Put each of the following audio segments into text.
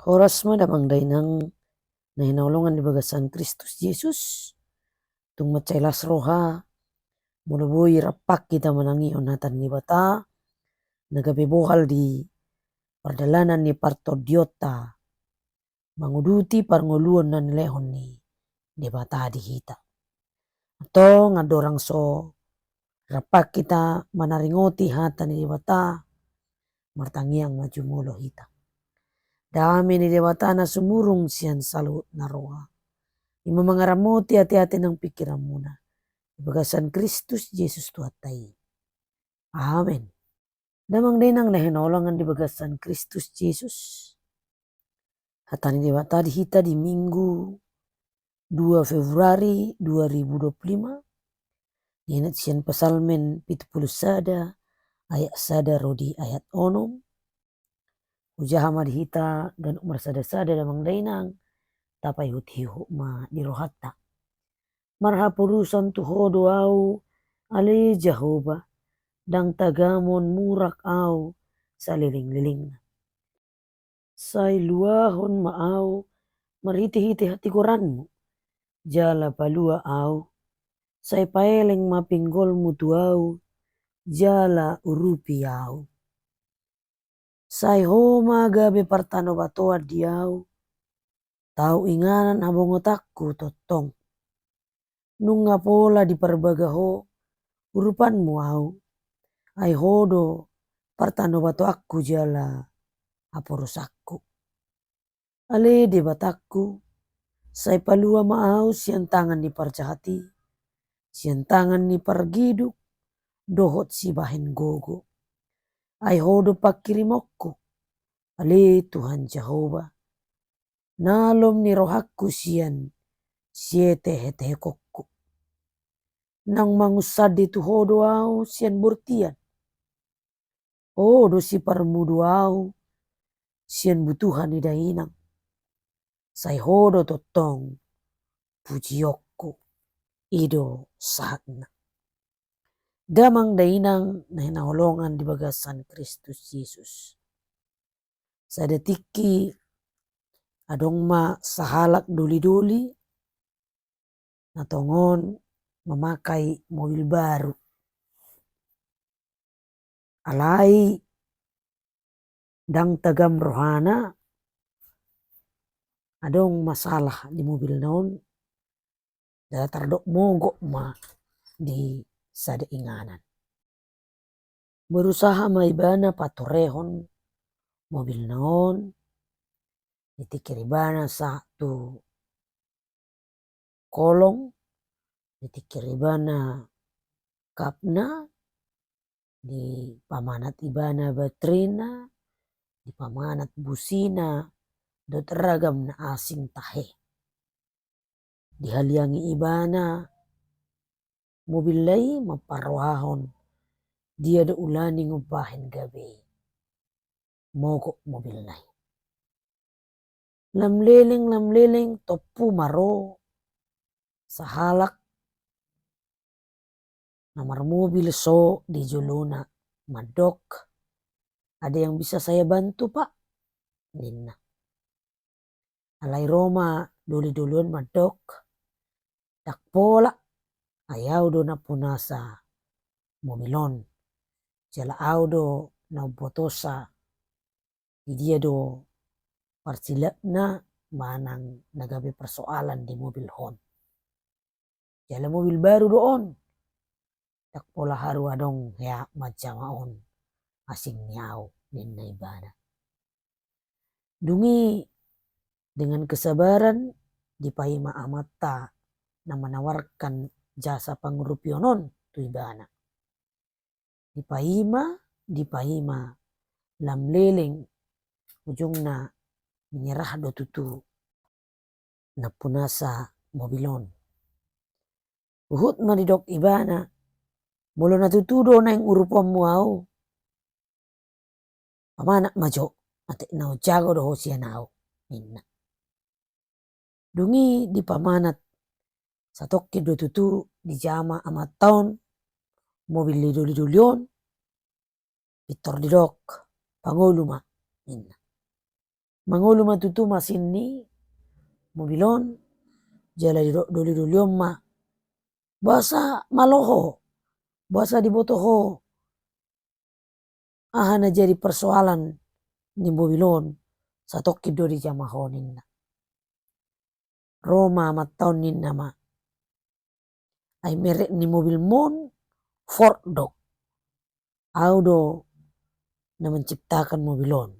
Horas madamang dainang nahinahulongan di bagasan Kristus Yesus. Tung macailas roha mulubui rapak kita menangi onatan ni bata. Nagabe bohal di perdalanan ni partodiota. Manguduti parngoluan dan lehon ni bata di hita. Atau ngadorang so rapak kita manaringoti hata ni bata. Martangiang maju mulo hita. Dami ni dewatana sumurung sian salut naroa. Ima mangaramoti hati-hati ng pikiran muna. Bagasan Kristus Yesus tuhatai. Amen. Damang dinang nahinolongan di bagasan Kristus Yesus. Hatani dewata di hita di Minggu 2 Februari 2025. Inat sian pasalmen 70 sada ayat sada rodi ayat onom. Ujahama di hita dan umar sada-sada damang dainang. Tapai hutihu ma di rohata. Marhapurusan tuhodo au ale Jehovah. Dang tagamon murak au saliling-liling. Sai luahon maau mariti-hiti hati koranmu. Jala palua au. Sai paeleng mapinggol mutu au. Jala urupi au. Sai homa gabe partano batoa diau. Tau inganan abongotakku totong. Nunga pola di perbagaho urupanmu au. Ai hodo partano bato aku jala aporosakku. Ale de batakku sai palua maau sian tangan ni parjahati. Sian tangan ni pargiduk dohot si bahen gogo. Ai hodo pakirimokku. Ale Tuhan Jehovah. Nalom ni rohakku sian siete hetehekokku. Nang mangusadi tu hodo au sian burtian. Hodo si parmudu au sian butuhan ni dainang. Sai hodo totong pujiokku ido saatna. Damang dainang nahinahulongan di bagasan Kristus Yesus. Sadetiki adong ma sahalak duli-duli natongon memakai mobil baru. Alai dang tagam rohana adong masalah di mobil naon. Dada tardok mogok ma di sada inganan. Berusaha maibana patorehon mobil naon. Ditikiribana satu kolong. Ditikiribana kapna. Di pamanat ibana batrina. Di pamanat busina. Dot ragam na asing tahe. Dihaliangi ibana. Mobil lai maparwahon. Dia da ulani ngubahin gabe. Mogok mobil lai. Lamleleng topu maro. Sahalak. Nomor mobil so di juluna. Madok. Ada yang bisa saya bantu pak? Nina. Alai Roma dulu-duluan madok. Tak pola. Ayaw do na punasa momilon. Jala audo na botosa. Dia do parsilap na manang nagabe persoalan di mobil hon. Jala mobil baru doon. Tak pola haru adong ya macamaon. Asing niyaw nin naibana. Dungi dengan kesabaran dipaima amata na menawarkan jasa pangurupionon tu ibana. Dipaima lamleleng ujungna menyerah do tutu na punasa mobilon. Uhut madidok ibana bolo na tutudo na yung urupon mo au. Pamanak majo ate na jago do siya na au. Nina. Dungi di pamanat satok do tutu di jama amat taon mobil lidul-lidulyon pitor didok panguluma. Nina. mangulu matutu masin ni mobilon jala doli doliom ma basa maloho basa dibotoho ahana jadi persoalan ni mobilon satoki do di jamaho ninna Roma mataon ninna ma ai merek ni mobil mon Ford do audo na menciptakan mobilon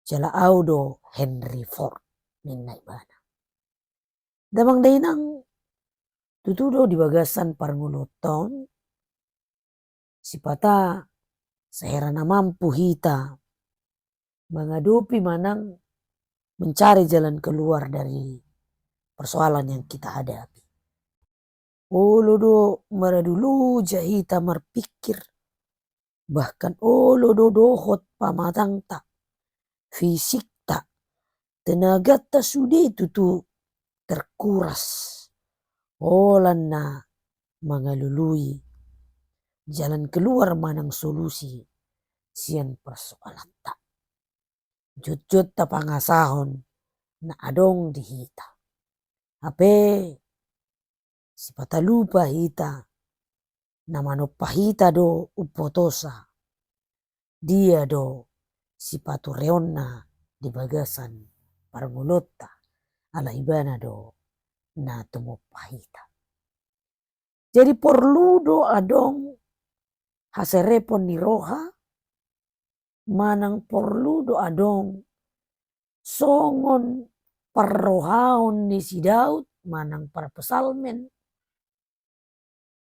jala audo Henry Ford ninna ibana damang dainang tutudo di bagasan parnguluton sipata seherana mampu hita menghadapi manang mencari jalan keluar dari persoalan yang kita hadapi. Olodo maradulu jahita marpikir bahkan olodo dohot pamatang tak fisik tak tenaga tak sudah tutu terkuras olana mengalului jalan keluar manang solusi sian persoalan tak jut-jut ta pangasahon na adong di hita ape sipata lupa hita na manopa hita do upotosa dia do sipatu reonna di bagasan parmulota ala ibana do na tumopa hita jadi perlu do adong haserepon ni roha manang perlu do adong songon parrohaon ni si Daud manang para pesalmen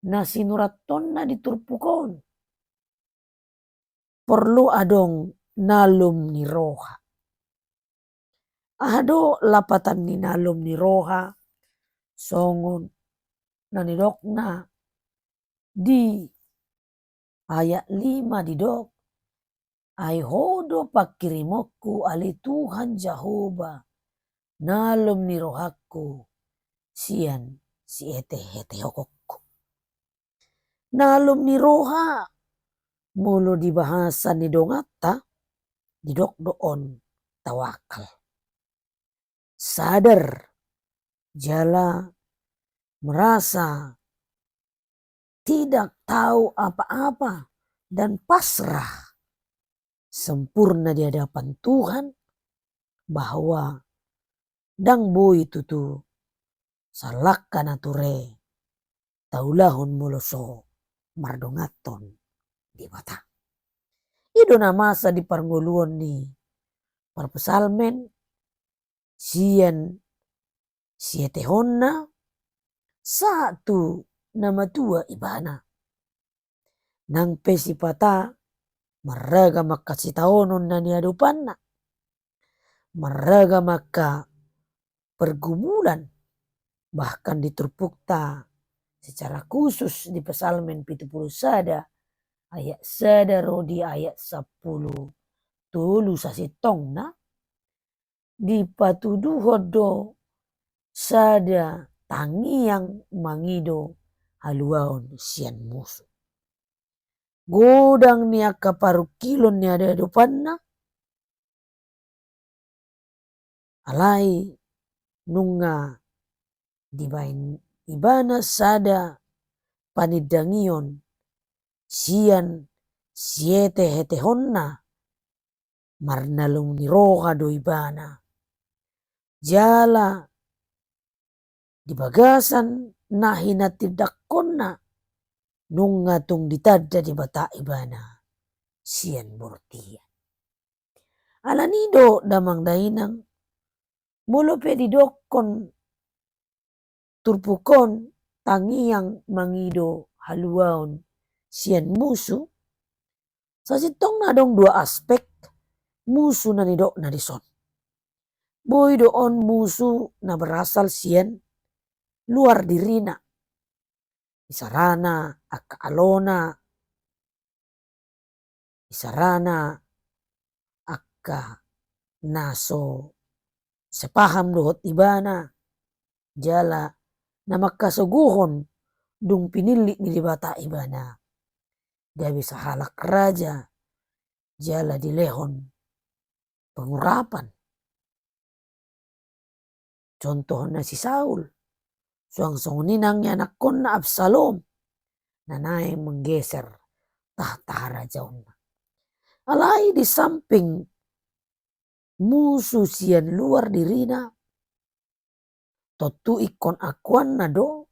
na sinuraton na diturpukon perlu adong nalum ni roha ado lapatan ni nalum ni roha songon na nidokna di ayat 5 di dok ai hodo pakirimoku ali Tuhan Jehovah nalum ni rohaku sian si hete hokokku nalum ni roha mulu di bahasa ni dongata di dok doon tawakal sadar jala merasa tidak tahu apa-apa dan pasrah sempurna di hadapan Tuhan bahwa dang boy tutu salakkan ature taulahon moloso mardongaton di mata. Ido na masa di parnguluan ni parpesalmen sian sietehonna satu nama tua ibana nang pesipata maraga makasitaonon na niadupanna maraga maka pergumulan bahkan diturpukta secara khusus di pesalmen 70 sada ayat sada rodi ayat 10 tulu sasitong na di patuduhodo sada tangiang mangido haluaon sian musuh godang niaka parukilon ni ada depanna alai nunga dibain ibana sada panidangion sian siete hetehonna marnalung ni roha do ibana jala di bagasan nahina tidak konna nunga tung ditadda di bata ibana sian bortia alanido damang dainang mulu pe didokon turpukon tangiang mangido haluaon sian musuh sasitong na dong dua aspek musuh na nidok na dison boy doon musuh na berasal sian luar dirina isarana aka alona isarana aka naso sepaham dohot ibana jala na makasuguhon dung pinili ni dibata ibana dia bisa halak raja jala dilehon pengurapan. Contohnya si Saul. Suang-suang ninangnya anak kon na Absalom. Nanay menggeser tahta raja una. Alai di samping musuh sian luar dirina. Totu ikon akuan na do.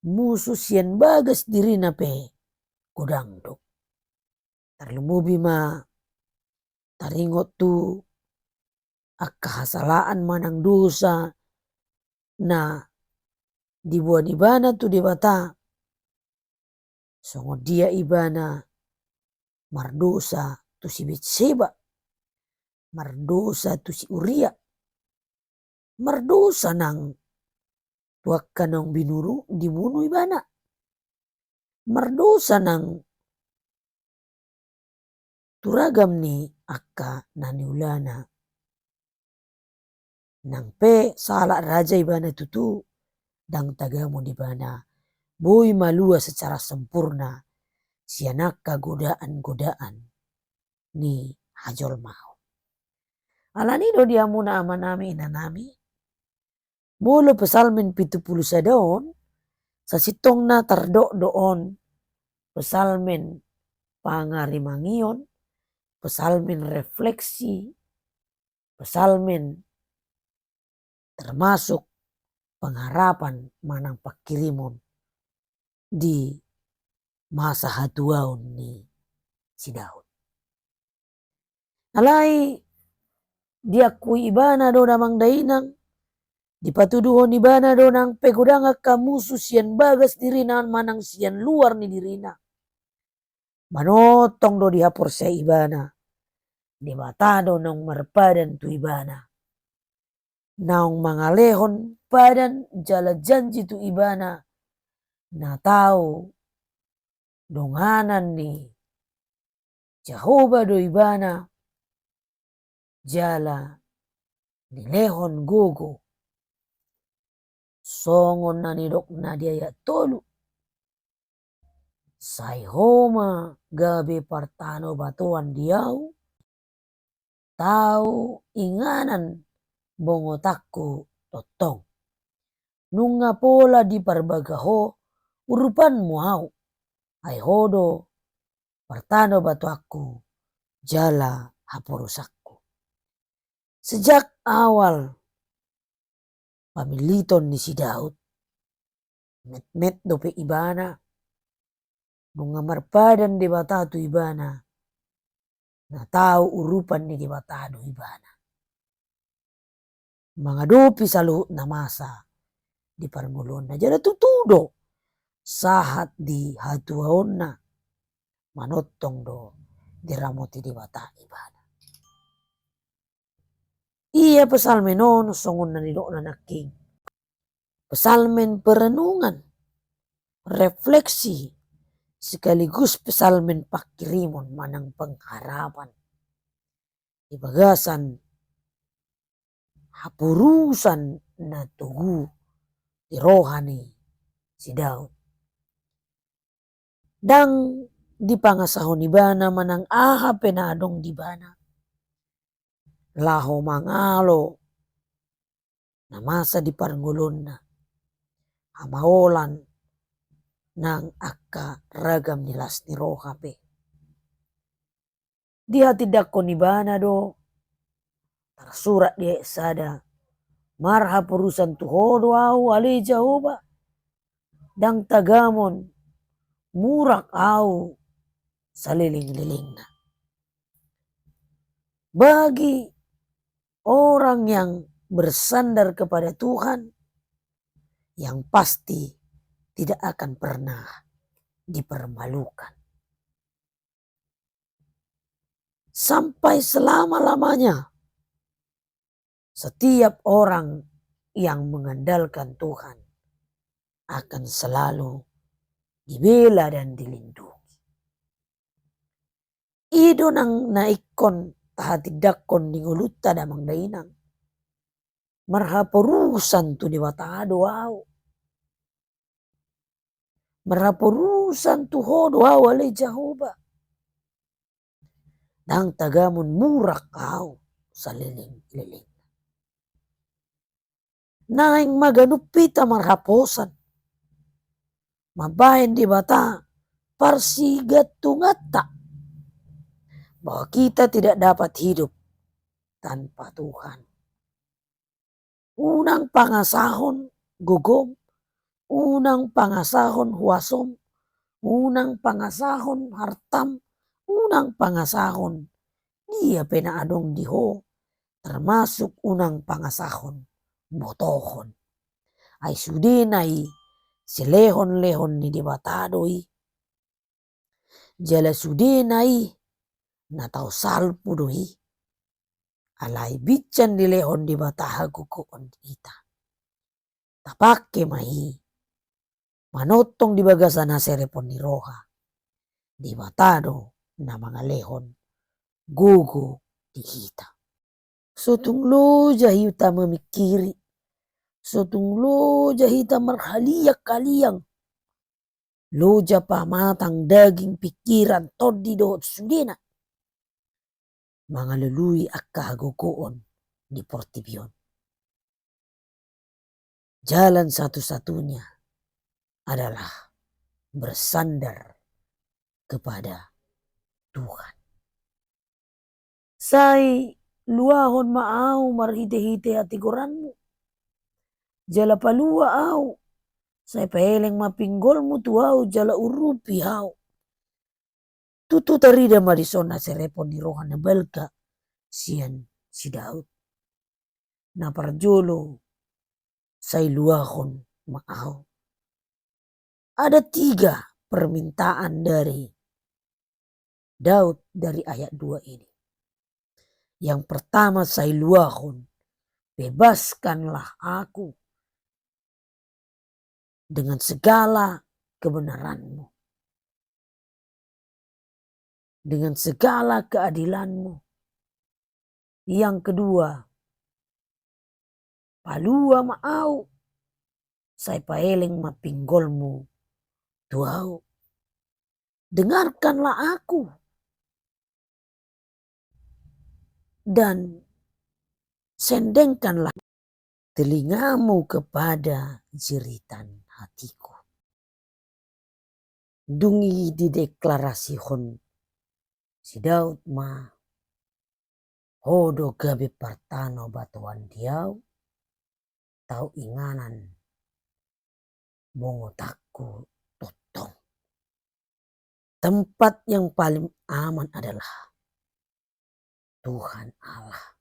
Musuh sian bagas dirina pe kudang do. Tarlumubi ma taringot tu akahasalaan manang dosa na dibuat ibana tu debata. Songo dia ibana mardosa tu si Betseba, mardosa tu si Uria, mardosa nang tuakka nang dibunuh ibana, mardosa nang turagam ni akka naniulana nang pe salah raja ibana tutu dang tagamu di bana boy malua secara sempurna sianaka godaan-godaan ni hajol mau. Alani do dia muna amanami inanami. Molo pesalmen 70 sadaon sasitong na tardok doon pesalmen pangarimangion, pesalmen refleksi, pesalmen termasuk pengharapan manang pakirimon di masa hatuaun ni si Daud. Alai diakui ibana do namang dainang, dipatuduhon ibana do nang pegudanga kamusu sian bagas dirina manang sian luar ni dirina. Manotong do dihapor sa ibana, dibatado nang marpadan tu ibana. Naong mangalehon padan jala janji tu ibana na tau donganan ni Jehovah do ibana jala nilehon gogo songon na nidok na dia tolu sai homa gabe partano batuan diau tau inganan bongotakku totong nunga pola di parbagaho urupan muau ai hodo partano batu aku jala haporusakku. Sejak awal pamiliton ni si Daud met dope ibana nunga marpadan di batatu ibana na tau urupan ni di batado ibana. Mangadopi saluhut na masa di parmulon na jala tutudo sahat di hatuaon na manotong do diramoti di bata ibana. Iya pesalmen on songon na nidok na naking. Pesalmen perenungan, refleksi, sekaligus pesalmen pakirimon manang pengharapan. Ibagasan hapurusan na tugu di rohani si Daud. Dang di pangasahon ibana manang aha penadong di bana. Laho mangalo na masa di parngulon na hamaolan nang akka ragam nilas ni roha pe. Di hati dakon ibana do tersurat dia sada marha perusan tuhodo au ale Jehovah dang tagamon murak au saliling-liling na. Bagi orang yang bersandar kepada Tuhan yang pasti tidak akan pernah dipermalukan. Sampai selama-lamanya setiap orang yang mengandalkan Tuhan akan selalu dibela dan dilindungi. Ido nang naikon tahatidakkon dinguluta damang dainang. Marhaporusan tu diwatado au. Marhaporusan tu hodo au ale Jehovah. Dang tagamun murak au saliling-liling. Naing maganupita marhaposan. Mabayan di bata parsigatungata bahwa kita tidak dapat hidup tanpa Tuhan. Unang pangasahon gugom, unang pangasahon huasom, unang pangasahon hartam, unang pangasahon dia penaadong diho, termasuk unang pangasahon botohon. Ay sudinay silehon-lehon ni dibatadoi, jala sudinay natau salpu doi, alay bican dilehon di batahagu koon ita. Tapake mahi, manotong di bagasan haserepon ni roha, di batado na mga lehon, gugu di kita. Sotong lo jahita memikiri, sotong lo jahita marhaliak kaliang, loja pamatang daging pikiran todi dohot sudina. Mga lului akka hagukoon di Portibion. Jalan satu-satunya adalah bersandar kepada Tuhan. Say luahon maau marhite-hite hati koranmu. Jala palua au. Say paeleng mapinggolmu tuau jala urupi hau. Tutu tarida marisona serepon di rohana belka sian si Daud. Na parjolo say luahon maau. Ada 3 permintaan dari Daud dari ayat 2 ini. Yang pertama say luahon, bebaskanlah aku dengan segala kebenaranmu, dengan segala keadilanmu. Yang kedua, palua maau, say paeleng mapinggolmu tuau. Dengarkanlah aku dan sendengkanlah telingamu kepada jeritan hatiku. Dungi dideklarasihon si Daud ma hodo gabe partano batuan diau, tau inganan mongotakku totong. Tempat yang paling aman adalah Tuhan Allah.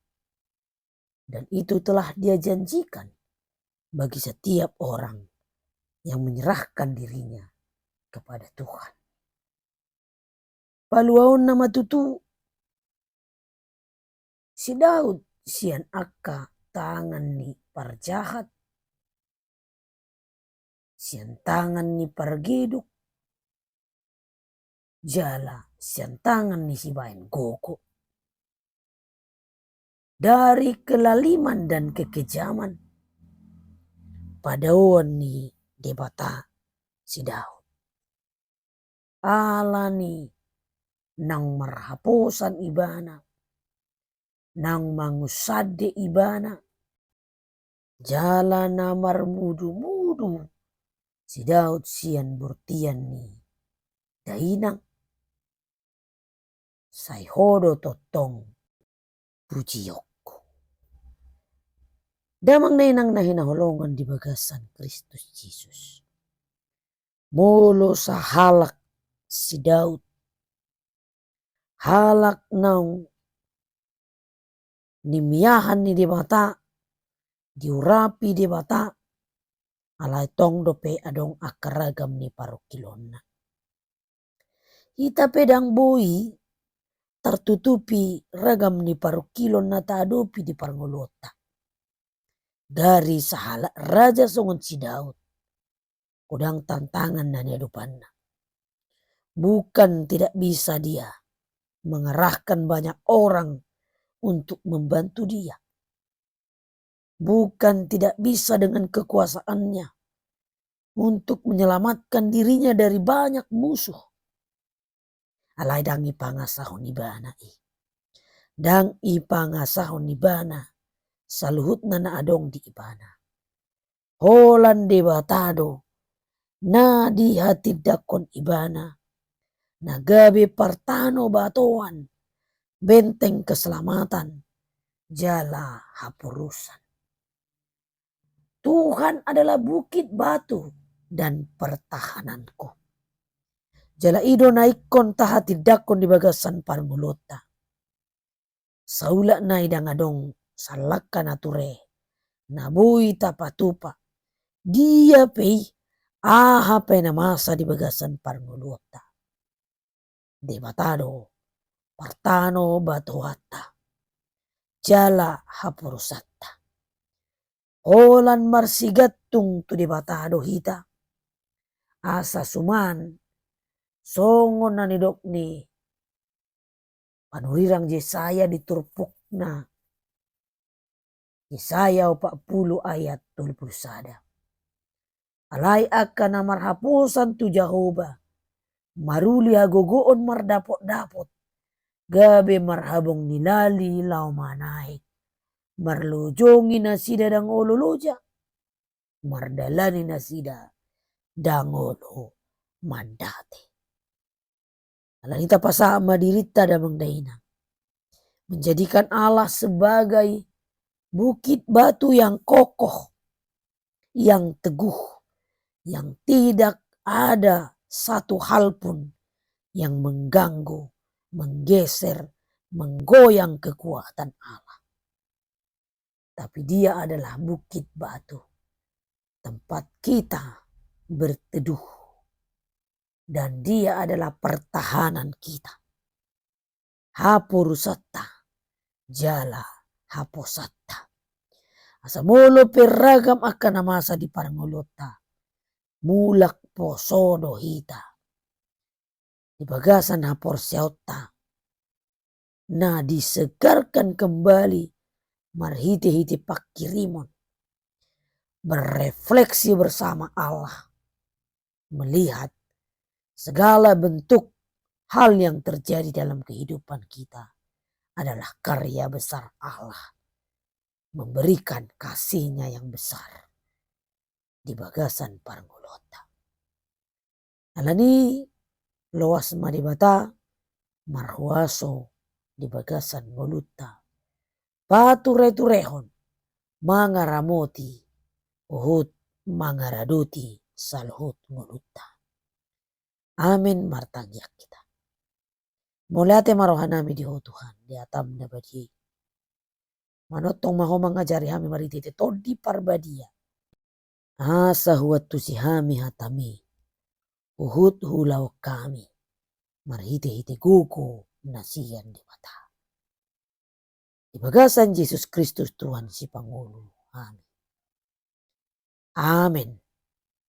Dan itu telah Dia janjikan bagi setiap orang yang menyerahkan dirinya kepada Tuhan. Paluaon nama tutu si Daud sian akka tangan ni parjahat, sian tangan ni pargeduk, jala sian tangan ni si bayan goko. Dari kelaliman dan kekejaman padawan ni debata si Daud. Ala ni nang marhaposan ibana, nang mangusade ibana, jala na marmudu-mudu si Daud sian burtian ni dainang, say hodo totong pujiyokku. Damang na inang nahinahulungan di bagasan Kristus Jesus. Molo sa halak si Daud, halak nang nimiyahan ni di bata, diurapi di bata, alay tong dope adong akaragam ni parukilonna. Ita pedang boi tertutupi ragam ni parukilon na taadopi di parngolota. Dari sahala raja songon si Daud, kudang tantangan na niadupanna. Bukan tidak bisa dia mengerahkan banyak orang untuk membantu dia. Bukan tidak bisa dengan kekuasaannya untuk menyelamatkan dirinya dari banyak musuh. Alay dangi pangasahon ibana. dang ipangasahon ni bana saluhutna na adong di ibana. Holan debatado na di hatidakon ibana, nagabe partano batuan, benteng keselamatan, jala hapurusan. Tuhan adalah bukit batu dan pertahananku. Jala ido naikon tahatidakon di bagasan parmulota. Saula na idang adong salaka nature, nabui tapatupa. Dia pei aha pe na masa di bagasan parmulota. Debatado partano batuata, jala hapurusatta. Holan marsigattung tu debatado hita. Asa suman songon na nidok ni panurirang Yesaya diturpukna. Yesaya 40 ayat 21. Alay akan na marhapusan tu Jehovah, maruli hagogoon mardapot-dapot, gabe marhabong nilali lau manaik, marlujongi na sida dang ololoja, mardalani na sida dangolo mandate. Alanita pasama dirita damang dainang, menjadikan Allah sebagai bukit batu yang kokoh, yang teguh, yang tidak ada satu hal pun yang mengganggu, menggeser, menggoyang kekuatan Allah. Tapi dia adalah bukit batu, tempat kita berteduh. Dan dia adalah pertahanan kita. Hapurusatta, jala haposatta. Asamolo peragam akan namasa di parangulota. Mulak posodo hita. Di bagasan haporsiauta. Na disegarkan kembali marhiti-hiti pakirimon. Berefleksi bersama Allah. Melihat segala bentuk hal yang terjadi dalam kehidupan kita adalah karya besar Allah. Memberikan kasihnya yang besar di bagasan parangulota. Alani loas madibata marhuaso di bagasan ngoluta. Pature-turehon mangaramoti uhut mangaraduti salhut ngoluta. Amin martagyak kita. Mulate marohanami di ho Tuhan di atam na badi. Manotong maho mangajari hami maritite todi parbadia. Asa huat tusihami hatami. Uhut hulau kami. Marhite-hite kuku nasiyan di mata. Di bagasan Yesus Kristus Tuhan si Pangulo. Amin. Amin.